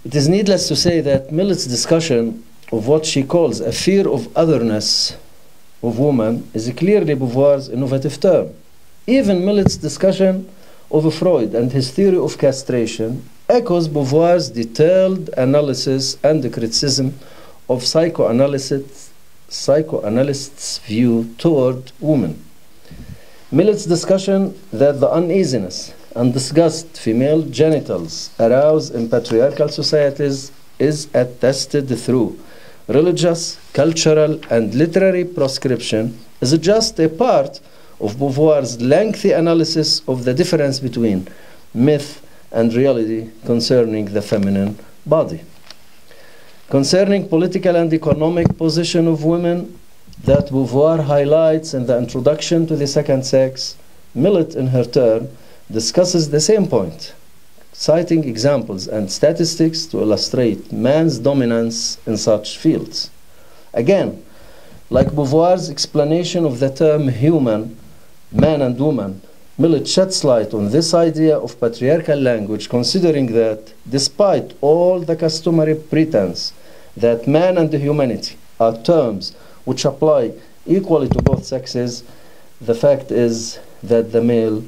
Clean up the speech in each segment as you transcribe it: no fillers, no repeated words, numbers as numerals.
It is needless to say that Millet's discussion of what she calls a fear of otherness of woman is clearly Beauvoir's innovative term. Even Millet's discussion of Freud and his theory of castration echoes Beauvoir's detailed analysis and criticism of psychoanalysts' view toward women. Millet's discussion that the uneasiness and disgust female genitals arouse in patriarchal societies is attested through religious, cultural, and literary proscription is just a part of Beauvoir's lengthy analysis of the difference between myth and reality concerning the feminine body. Concerning political and economic position of women that Beauvoir highlights in the introduction to The Second Sex, Millet in her turn discusses the same point, citing examples and statistics to illustrate man's dominance in such fields. Again, like Beauvoir's explanation of the term human, man and woman, Millet sheds light on this idea of patriarchal language, considering that despite all the customary pretense that man and humanity are terms which apply equally to both sexes, the fact is that the male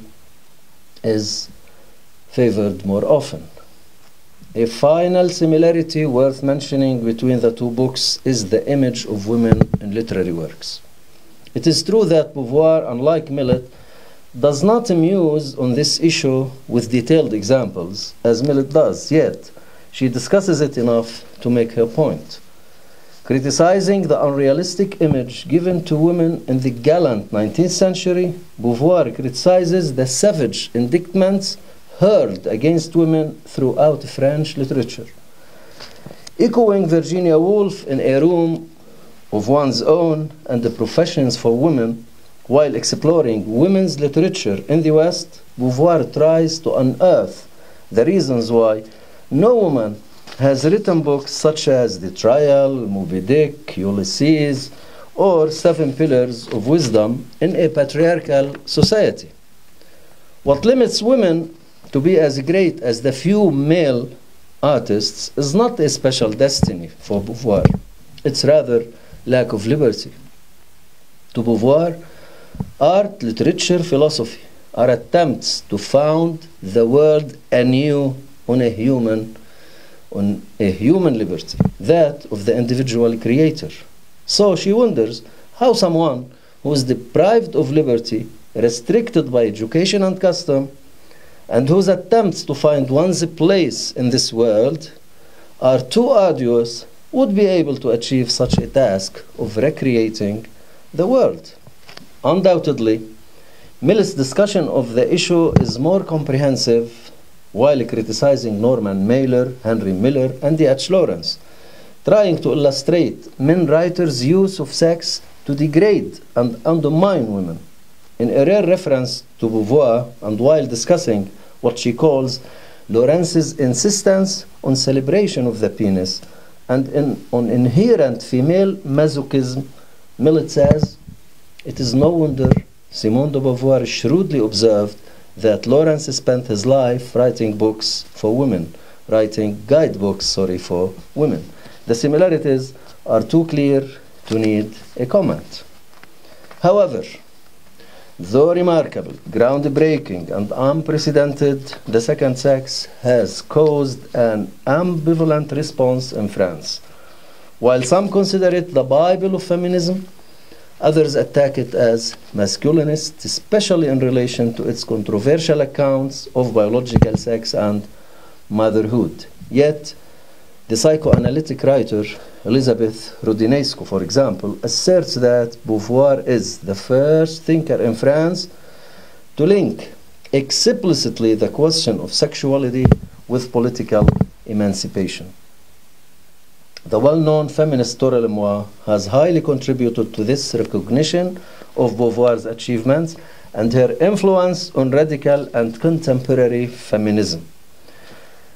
is favored more often. A final similarity worth mentioning between the two books is the image of women in literary works. It is true that Beauvoir, unlike Millet, does not muse on this issue with detailed examples, as Millet does, yet she discusses it enough to make her point. Criticizing the unrealistic image given to women in the gallant 19th century, Beauvoir criticizes the savage indictments hurled against women throughout French literature. Echoing Virginia Woolf in A Room of One's Own and the Professions for Women, while exploring women's literature in the West, Beauvoir tries to unearth the reasons why no woman has written books such as The Trial, Moby Dick, Ulysses, or Seven Pillars of Wisdom in a patriarchal society. What limits women to be as great as the few male artists is not a special destiny for Beauvoir. It's rather lack of liberty. To Beauvoir, art, literature, philosophy are attempts to found the world anew on a human liberty, that of the individual creator. So she wonders how someone who is deprived of liberty, restricted by education and custom, and whose attempts to find one's place in this world are too arduous, would be able to achieve such a task of recreating the world. Undoubtedly, Millet's discussion of the issue is more comprehensive while criticizing Norman Mailer, Henry Miller, and D.H. Lawrence, trying to illustrate men writers' use of sex to degrade and undermine women. In a rare reference to Beauvoir, and while discussing what she calls Lawrence's insistence on celebration of the penis and on inherent female masochism, Millet says, "It is no wonder Simone de Beauvoir shrewdly observed that Lawrence spent his life writing guidebooks for women. The similarities are too clear to need a comment." However, though remarkable, groundbreaking, and unprecedented, The Second Sex has caused an ambivalent response in France. While some consider it the Bible of feminism, others attack it as masculinist, especially in relation to its controversial accounts of biological sex and motherhood. Yet, the psychoanalytic writer Elizabeth Rodinescu, for example, asserts that Beauvoir is the first thinker in France to link explicitly the question of sexuality with political emancipation. The well-known feminist Tora Lemois has highly contributed to this recognition of Beauvoir's achievements and her influence on radical and contemporary feminism.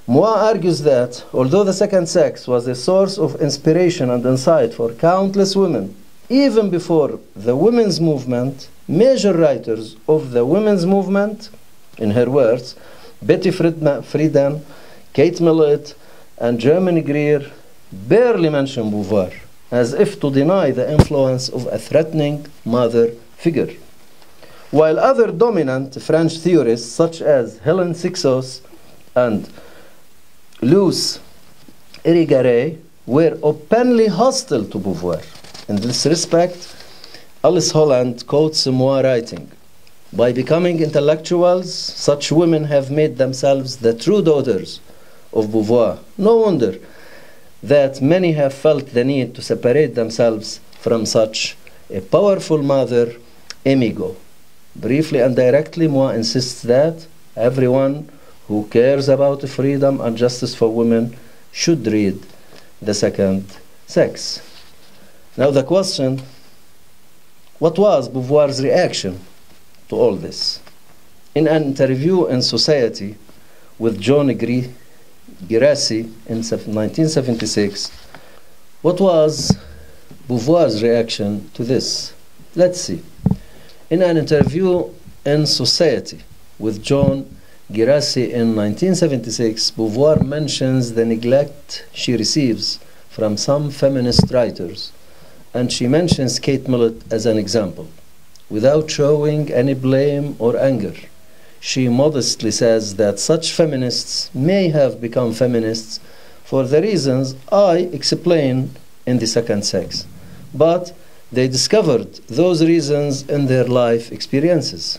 Mois argues that, although The Second Sex was a source of inspiration and insight for countless women, even before the women's movement, major writers of the women's movement, in her words, Betty Friedan, Kate Millett, and German Greer barely mention Beauvoir, as if to deny the influence of a threatening mother figure. While other dominant French theorists such as Hélène Cixous and Luce Irigaray were openly hostile to Beauvoir. In this respect, Alice Holland quotes Simone writing, "By becoming intellectuals, such women have made themselves the true daughters of Beauvoir. No wonder that many have felt the need to separate themselves from such a powerful mother, amigo." Briefly and directly, Moi insists that everyone who cares about freedom and justice for women should read The Second Sex. Now the question, what was Beauvoir's reaction to all this? In an interview in Society with John Girassi in 1976, what was Beauvoir's reaction to this? Let's see. In an interview in Society with John Girassi in 1976, Beauvoir mentions the neglect she receives from some feminist writers, and she mentions Kate Millett as an example. Without showing any blame or anger, she modestly says that such feminists may have become feminists for the reasons I explain in The Second Sex, but they discovered those reasons in their life experiences,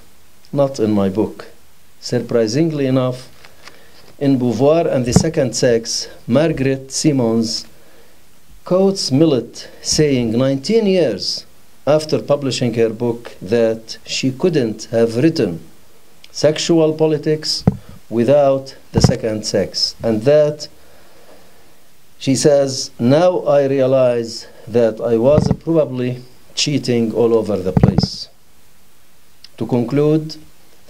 not in my book. Surprisingly enough, in Beauvoir and The Second Sex, Margaret Simons quotes Millett saying 19 years after publishing her book that she couldn't have written sexual politics without The Second Sex, and that she says, "Now I realize that I was probably cheating all over the place." To conclude,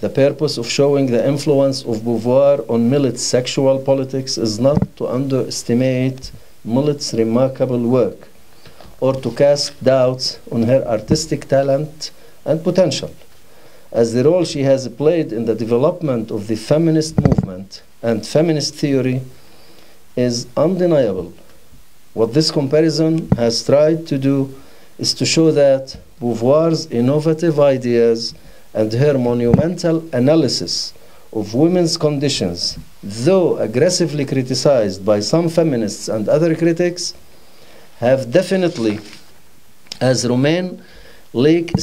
the purpose of showing the influence of Beauvoir on Millett's sexual politics is not to underestimate Millett's remarkable work or to cast doubts on her artistic talent and potential, as the role she has played in the development of the feminist movement and feminist theory is undeniable. What this comparison has tried to do is to show that Beauvoir's innovative ideas and her monumental analysis of women's conditions, though aggressively criticized by some feminists and other critics, have definitely, as Romain Leake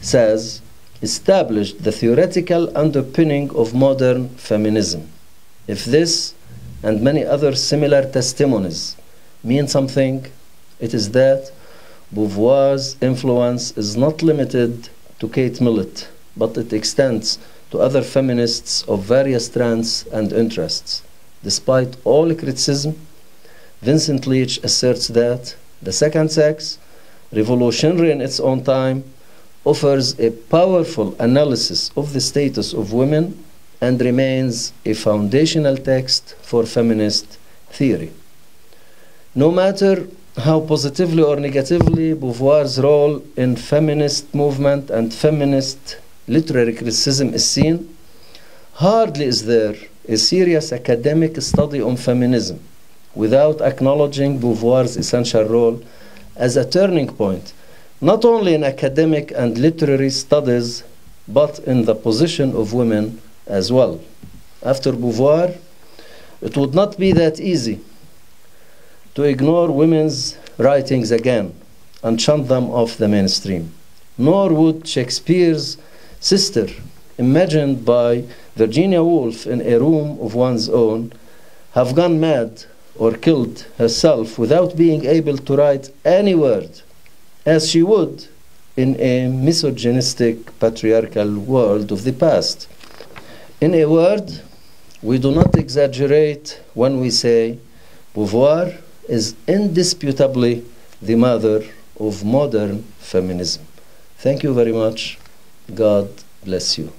says, established the theoretical underpinning of modern feminism. If this and many other similar testimonies mean something, it is that Beauvoir's influence is not limited to Kate Millett, but it extends to other feminists of various strands and interests. Despite all criticism, Vincent Leach asserts that The Second Sex, revolutionary in its own time, offers a powerful analysis of the status of women and remains a foundational text for feminist theory. No matter how positively or negatively Beauvoir's role in feminist movement and feminist literary criticism is seen, hardly is there a serious academic study on feminism without acknowledging Beauvoir's essential role as a turning point, not only in academic and literary studies, but in the position of women as well. After Beauvoir, it would not be that easy to ignore women's writings again and shunt them off the mainstream. Nor would Shakespeare's sister, imagined by Virginia Woolf in a room of one's own, have gone mad or killed herself without being able to write any word, as she would in a misogynistic, patriarchal world of the past. In a word, we do not exaggerate when we say Beauvoir is indisputably the mother of modern feminism. Thank you very much. God bless you.